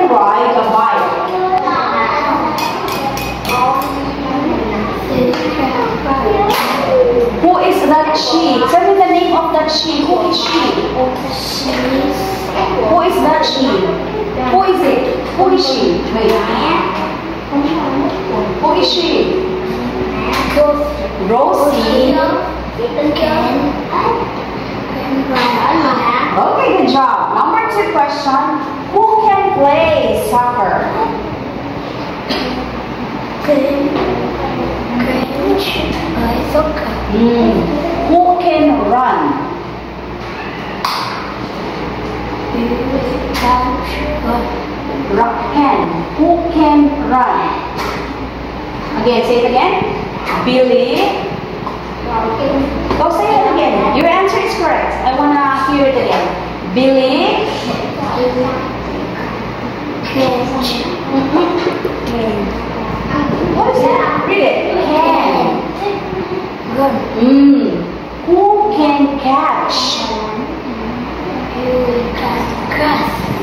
can ride a bike? Who is that she? Tell me the name of that she. Who is she? Who is that she? Who is it? Who is she? Wait. Who is she? Rosie. Okay, good job. Number 2 question. Who can play soccer? Who can run? Can. Who can run? Again, say it again. Billy. Go say it again. Your answer is correct. I want to hear it again. Billy. What is that? Read it. Can. Who can catch?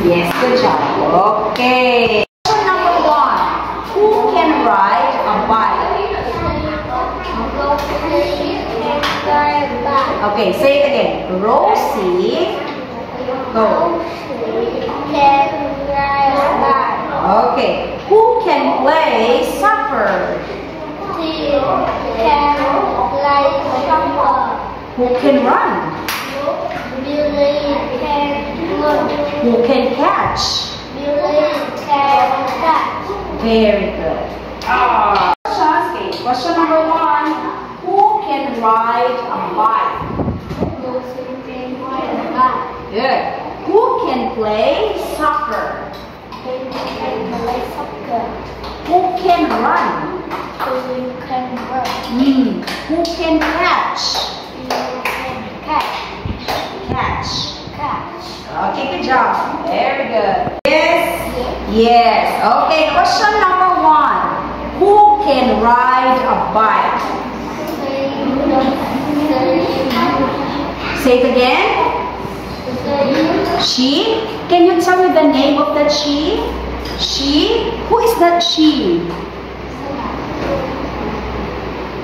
Yes, good job. Okay. Question number 1. Who can ride a bike? Okay, say it again. Rosie. Go. Can ride a bike. Okay. Who can play soccer? He can play soccer. Who can run? Billy can run. Who can catch? Billy can catch. Very good. Question number 1. Who can ride a bike? Good. Who can play soccer? Who can run? Who can catch? Catch. Okay, good job. Very good. Yes? Yes. Okay, question number 1. Who can ride a bike? Say it again. She? Can you tell me the name of that she? She? Who is that she?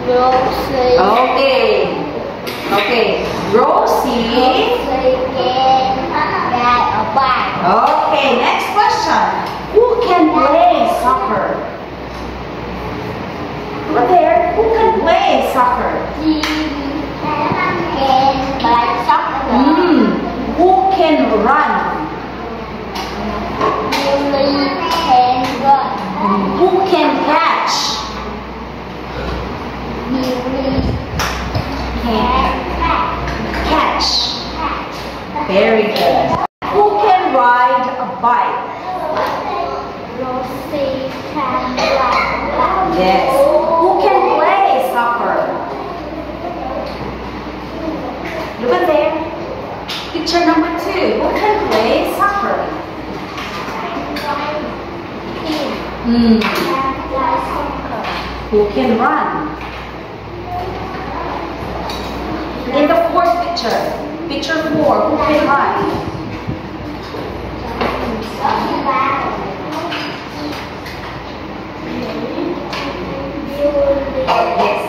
Rosie. Okay. Okay. Rosie. Can ride a bike. Okay, next question. Who can play soccer? Over there. Who can play soccer? He can play soccer. Who can run? Billy can run. Who can catch? Billy can Catch. Very good. Who can ride a bike? Rosie can ride a bike. Yes. Who can play soccer? Look at there. Picture number 2. Who can play soccer? Can play soccer. Who can run? In the 4th picture, picture 4, who can run? Yes.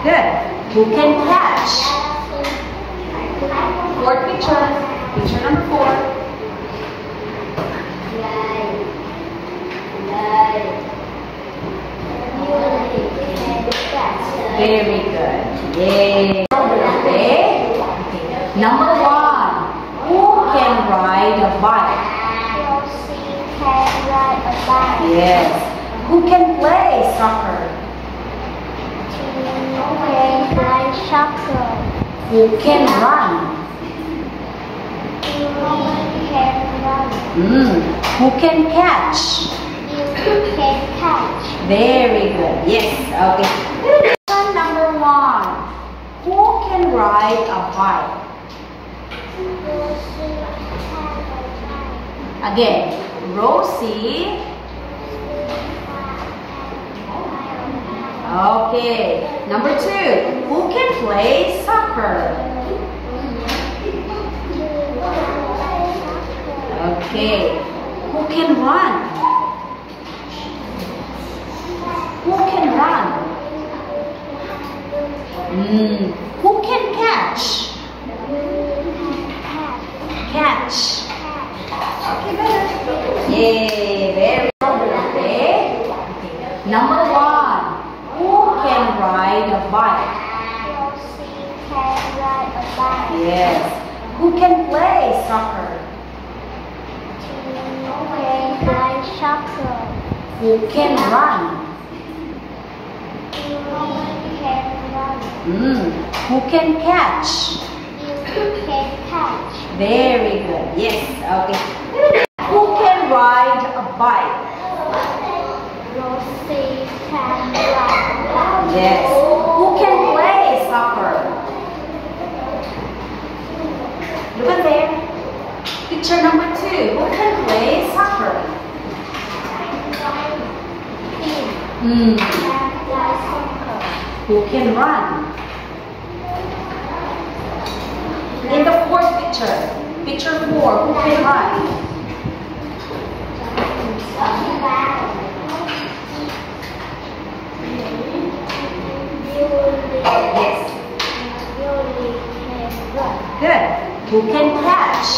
Good. Who can catch? 4th picture, picture number 4. Very good. Yay. Okay. Number 1. Who can ride a bike? Rosie can ride a bike. Yes. Who can play soccer? He can play soccer. Who can run? He can run. Who can catch? He can catch. Very good. Yes. Okay. Question number 1. Who can ride a bike? Rosie can ride. Again. Rosie. Okay. Number 2. Who can play soccer? Okay. Who can run? Who can run? Who can catch? Catch. Okay, better. Yay, very good. Okay. Number 1. Who can ride a bike? Rosie can ride a bike. Yes. Who can play soccer? Tina can play soccer. Who can run? Tina can run. Who can catch? You can catch. Very good. Yes. Okay. Who can ride a bike? Rosie can ride a bike. Yes. Who can play soccer? Look at there. Picture number 2. Who can play soccer? Tina can play soccer. Who can run? In the 4th picture, picture 4, who can run? Yes. Good. Who can catch?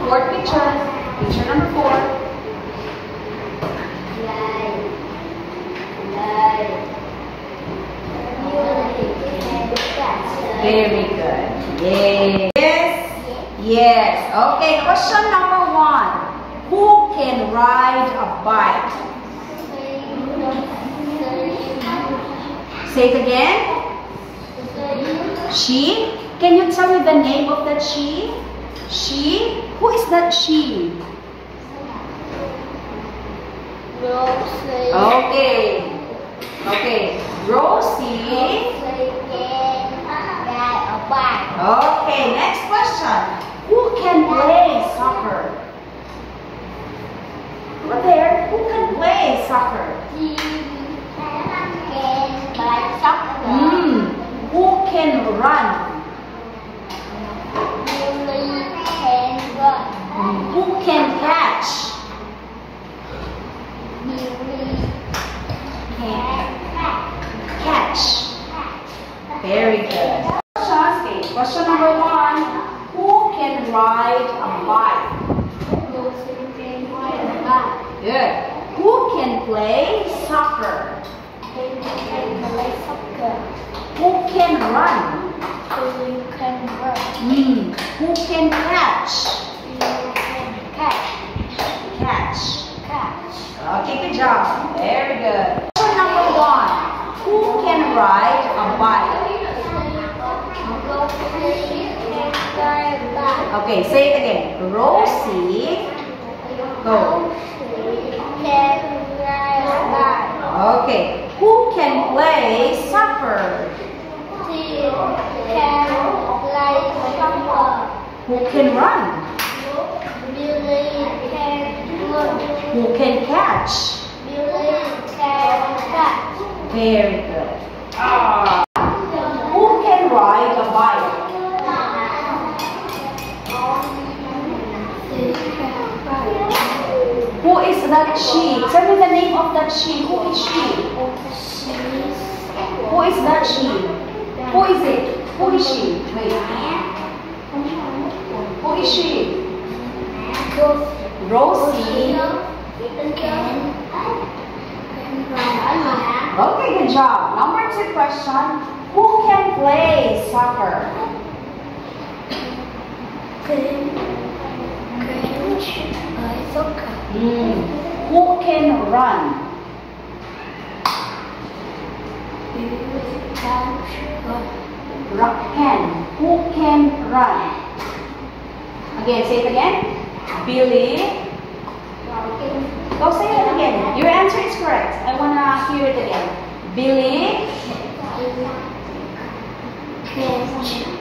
4th picture, picture number 4. Very good. Yay. Yes. Yes. Okay. Question number 1. Who can ride a bike? Say it again. She. Can you tell me the name of that she? She. Who is that she? Rosie. Okay. Okay. Rosie. Okay, next question. Who can play soccer? Over there, who can play soccer? Who can run? Who can catch? Catch. Very good. Question number 1. Who can ride a bike? Good. Who can play soccer? Who can run? Who can catch? Catch. Okay, good job. Very good. Question number 1. Who can ride a bike? Okay, say it again. Rosie. Go. Okay. Who can play soccer? Who can run? Who can catch? Very good. Who can ride a bike? Who is that she? Tell me the name of that she. Who is she? Who is that she? Who is it? Who is she? Wait. Who is she? Rosie. Okay, good job. Number 2 question. Who can play soccer? Who can run? Can. Who can run? Again, say it again. Billy. Go say it again. Your answer is correct. I want to hear it again. Billy. Catch.